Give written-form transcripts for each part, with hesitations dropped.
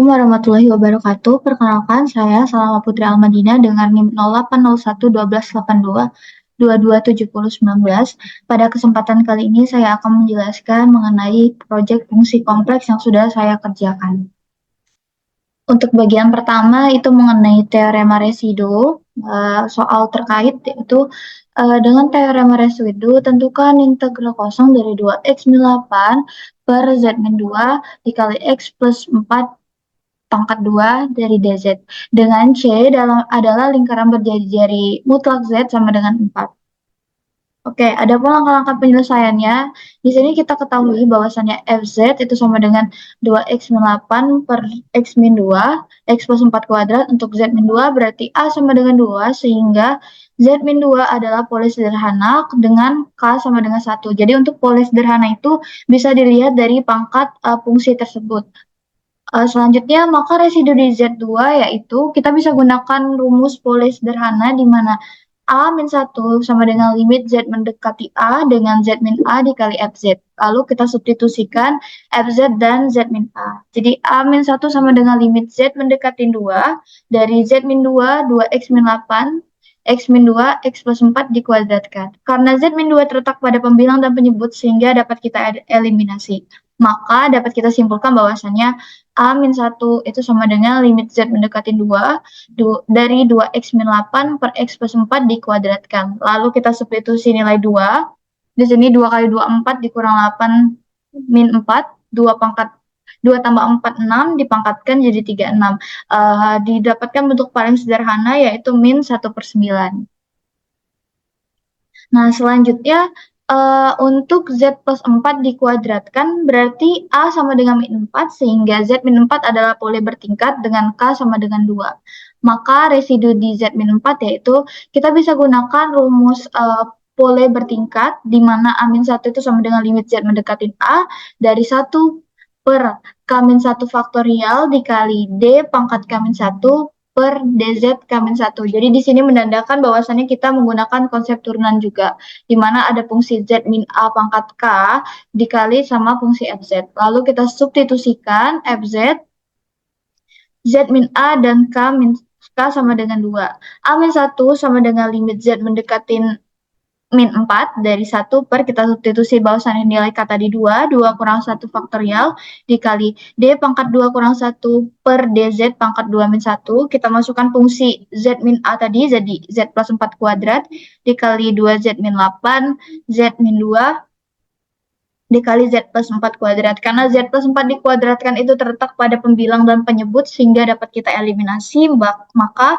Warahmatullahi wabarakatuh. Perkenalkan, saya Salama Putri Almadina dengan NIM 0801 1282 22 Pada kesempatan kali ini saya akan menjelaskan mengenai proyek fungsi kompleks yang sudah saya kerjakan. Untuk bagian pertama itu mengenai teorema residu, soal terkait itu dengan teorema residu tentukan integral kosong dari 2x-8 per z-2 dikali x plus 4 pangkat 2 dari dz dengan C adalah lingkaran berjari-jari mutlak Z sama dengan 4. Oke, ada pun langkah-langkah penyelesaiannya. Di sini kita ketahui bahwasannya Fz itu sama dengan 2x-8 per x-2, x plus 4 kuadrat untuk z-2 berarti A sama dengan 2, sehingga z-2 adalah poli sederhana dengan K sama dengan 1. Jadi untuk poli sederhana itu bisa dilihat dari pangkat fungsi tersebut. Selanjutnya, maka residu di Z2 yaitu kita bisa gunakan rumus poli sederhana di mana A-1 sama dengan limit Z mendekati A dengan Z min A dikali FZ. Lalu kita substitusikan FZ dan Z min A. Jadi A-1 sama dengan limit Z mendekati 2 dari Z min 2, 2X min 8, X min 2, X plus 4 dikuadratkan. Karena Z min 2 terletak pada pembilang dan penyebut sehingga dapat kita eliminasi. Maka dapat kita simpulkan bahwasannya A-1 itu sama dengan limit Z mendekati 2 dari 2x min 8 per x plus 4 dikuadratkan. Lalu kita substitusi nilai 2. Di sini 2 kali 2 4 dikurang 8 min 4. 2 pangkat 2 tambah 4 6 dipangkatkan jadi 36. Didapatkan bentuk paling sederhana yaitu min 1/9. Nah, selanjutnya untuk Z plus 4 dikuadratkan berarti A sama dengan min 4 sehingga Z min 4 adalah poli bertingkat dengan K sama dengan 2. Maka residu di Z min 4 yaitu kita bisa gunakan rumus poli bertingkat di mana A-1 itu sama dengan limit Z mendekati A dari 1 per K-1 faktorial dikali D pangkat K-1 per DZ K-1. Jadi di sini menandakan bahwasannya kita menggunakan konsep turunan juga, di mana ada fungsi Z min A pangkat K dikali sama fungsi FZ. Lalu kita substitusikan FZ, Z min A dan K min K sama dengan 2. A min 1 sama dengan limit Z mendekatin min 4 dari 1 per kita substitusi bahwasannya nilai K tadi 2 kurang 1 faktorial dikali D pangkat 2 kurang 1 per DZ pangkat 2 min 1. Kita masukkan fungsi Z min A tadi jadi Z plus 4 kuadrat dikali 2Z min 8 Z min 2 dikali Z plus 4 kuadrat. Karena Z plus 4 dikuadratkan itu terletak pada pembilang dan penyebut sehingga dapat kita eliminasi, maka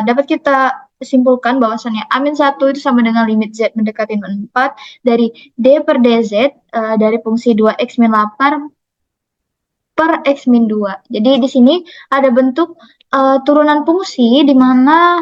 dapat kita simpulkan bahwasannya A-1 itu sama dengan limit Z mendekati 4 dari D per DZ dari fungsi 2X min 8 per X min 2. Jadi di sini ada bentuk turunan fungsi di mana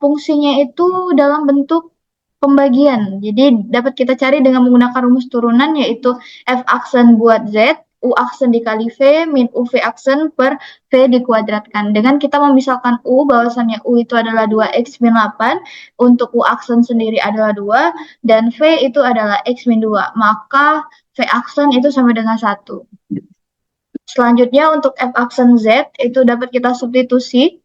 fungsinya itu dalam bentuk pembagian. Jadi dapat kita cari dengan menggunakan rumus turunan yaitu F aksen buat Z, U aksen dikali V, min UV aksen per V dikuadratkan. Dengan kita memisahkan U, bahwasannya U itu adalah 2X min 8, untuk U aksen sendiri adalah 2, dan V itu adalah X min 2. Maka V aksen itu sama dengan 1. Selanjutnya untuk F aksen Z itu dapat kita substitusi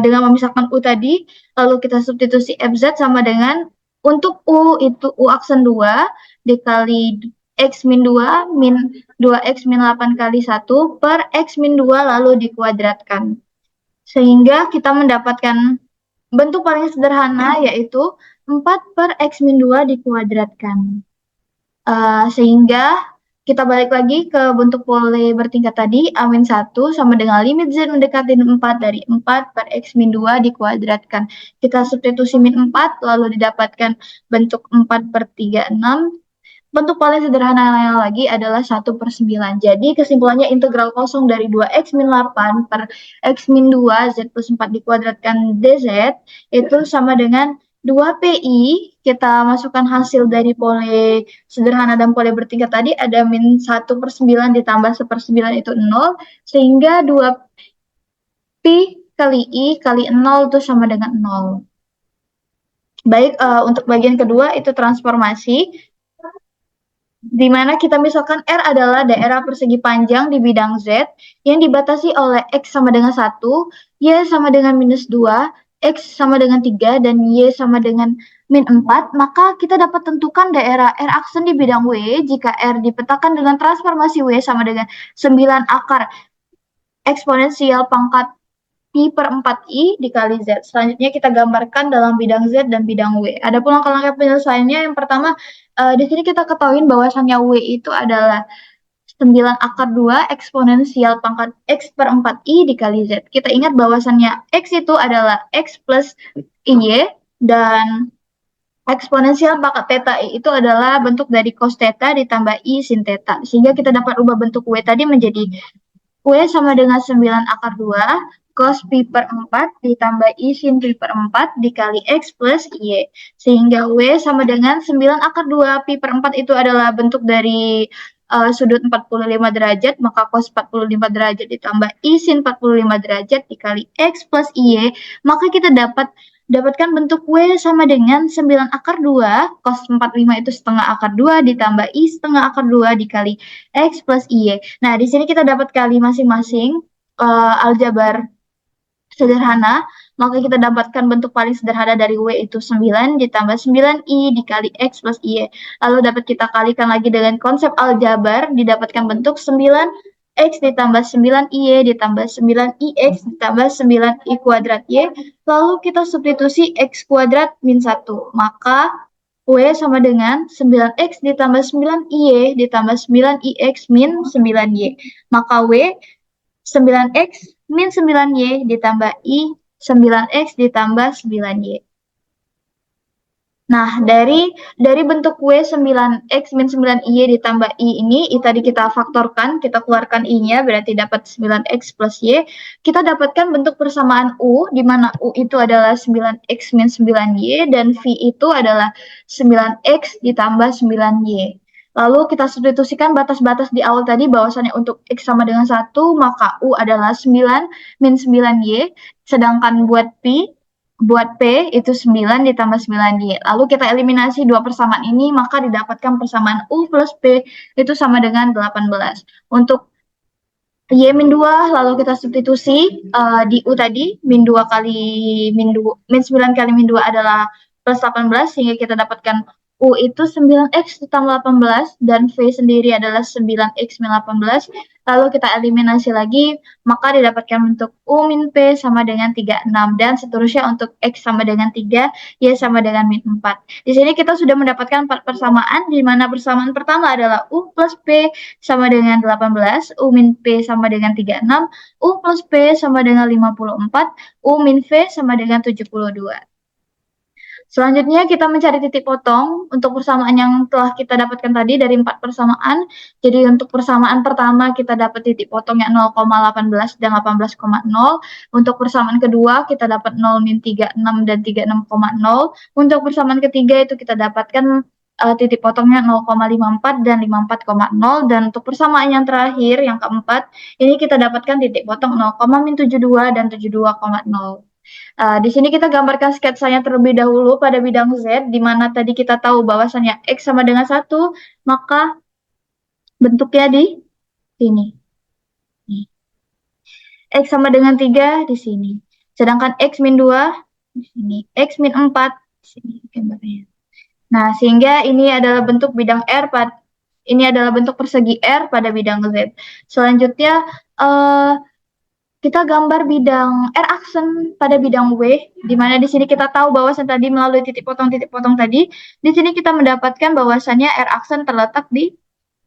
dengan memisahkan U tadi, lalu kita substitusi FZ sama dengan untuk U itu U aksen 2 dikali X min 2 min 2X min 8 kali 1 per X min 2 lalu dikuadratkan. Sehingga kita mendapatkan bentuk paling sederhana yaitu 4 per X min 2 dikuadratkan. Sehingga kita balik lagi ke bentuk poli bertingkat tadi, A-1 sama dengan limit Z mendekati 4 dari 4 per X min 2 dikuadratkan. Kita substitusi min 4, lalu didapatkan bentuk 4 per 3, 6. Bentuk paling sederhana lagi adalah 1/9. Jadi kesimpulannya integral kosong dari 2X min 8 per X min 2 Z plus 4 dikuadratkan DZ itu sama dengan 2PI, kita masukkan hasil dari poli sederhana dan poli bertingkat tadi ada min 1/9 ditambah 1/9 itu 0, sehingga 2Pi kali I kali 0 itu sama dengan 0. Baik, untuk bagian kedua itu transformasi. di mana kita misalkan R adalah daerah persegi panjang di bidang Z yang dibatasi oleh X sama dengan 1, Y sama dengan -2, X sama dengan 3, dan Y sama dengan -4, maka kita dapat tentukan daerah R aksen di bidang W jika R dipetakan dengan transformasi W sama dengan 9 akar eksponensial pangkat Pi per 4I dikali Z. Selanjutnya kita gambarkan dalam bidang Z dan bidang W. Adapun langkah-langkah penyelesaiannya, yang pertama, di sini kita ketahui bahwasannya W itu adalah 9 akar 2 eksponensial pangkat X per 4I dikali Z. Kita ingat bahwasannya X itu adalah X plus Y, dan eksponensial pangkat theta I itu adalah bentuk dari cos theta ditambah I sin theta. Sehingga kita dapat ubah bentuk W tadi menjadi W sama dengan 9 akar 2 cos pi per 4 ditambah I sin pi per 4 dikali X plus Y. Sehingga W sama dengan 9 akar 2 pi per 4 itu adalah bentuk dari sudut 45 derajat, maka cos 45 derajat ditambah I sin 45 derajat dikali X plus Y, maka kita dapatkan bentuk W sama dengan 9 akar 2, cos 45 itu setengah akar 2 ditambah I setengah akar 2 dikali X plus Y. Nah, di sini kita dapat kali masing-masing aljabar sederhana, maka kita dapatkan bentuk paling sederhana dari W itu 9 ditambah 9I dikali X plus Y. Lalu dapat kita kalikan lagi dengan konsep aljabar, didapatkan bentuk 9X ditambah 9Y ditambah 9IX ditambah 9I kuadrat Y. Lalu kita substitusi X kuadrat min 1. Maka W sama dengan 9X ditambah 9Y ditambah 9IX min 9Y. Maka W 9X min 9Y ditambah I 9X ditambah 9Y. Nah, dari bentuk W 9X min 9Y ditambah I ini, I tadi kita faktorkan, kita keluarkan I-nya, berarti dapat 9X plus Y. Kita dapatkan bentuk persamaan U, di mana U itu adalah 9X min 9Y, dan V itu adalah 9X ditambah 9Y. Lalu kita substitusikan batas-batas di awal tadi, bahwasannya untuk X sama dengan 1, maka U adalah 9 min 9Y, sedangkan buat P itu 9 ditambah 9Y. Lalu kita eliminasi dua persamaan ini, maka didapatkan persamaan U plus P itu sama dengan 18. Untuk Y min 2, lalu kita substitusi di U tadi, min 2 kali min 9 kali min 2 adalah plus 18, sehingga kita dapatkan U itu 9X ditambah 18, dan V sendiri adalah 9X min 18. Lalu kita eliminasi lagi, maka didapatkan bentuk U min P sama dengan 36, dan seterusnya untuk X sama dengan 3, Y sama dengan min 4. Di sini kita sudah mendapatkan 4 persamaan, di mana persamaan pertama adalah U plus P sama dengan 18, U min P sama dengan 36, U plus P sama dengan 54, U min V sama dengan 72. Selanjutnya kita mencari titik potong untuk persamaan yang telah kita dapatkan tadi dari 4 persamaan. Jadi untuk persamaan pertama kita dapat titik potongnya 0,18 dan 18,0. Untuk persamaan kedua kita dapat 0 min 36 dan 36,0. Untuk persamaan ketiga itu kita dapatkan titik potongnya 0,54 dan 54,0. Dan untuk persamaan yang terakhir, yang keempat, ini kita dapatkan titik potong 0,72 dan 72,0. Di sini kita gambarkan sketsanya terlebih dahulu pada bidang Z, di mana tadi kita tahu bahwasannya X sama dengan 1, maka bentuknya di sini. X sama dengan 3 di sini. Sedangkan X min 2 di sini. X min 4 di sini gambarnya. Nah, sehingga ini adalah bentuk bidang R ini adalah bentuk persegi R pada bidang Z. Selanjutnya, kita gambar bidang R aksen pada bidang W, di mana di sini kita tahu bahwasan tadi melalui titik potong tadi, di sini kita mendapatkan bahwasannya R aksen terletak di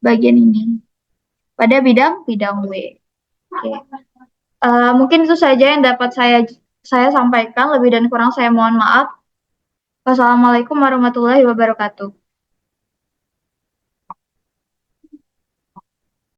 bagian ini, pada bidang W. Oke. Mungkin itu saja yang dapat saya sampaikan, lebih dan kurang saya mohon maaf. Wassalamualaikum warahmatullahi wabarakatuh.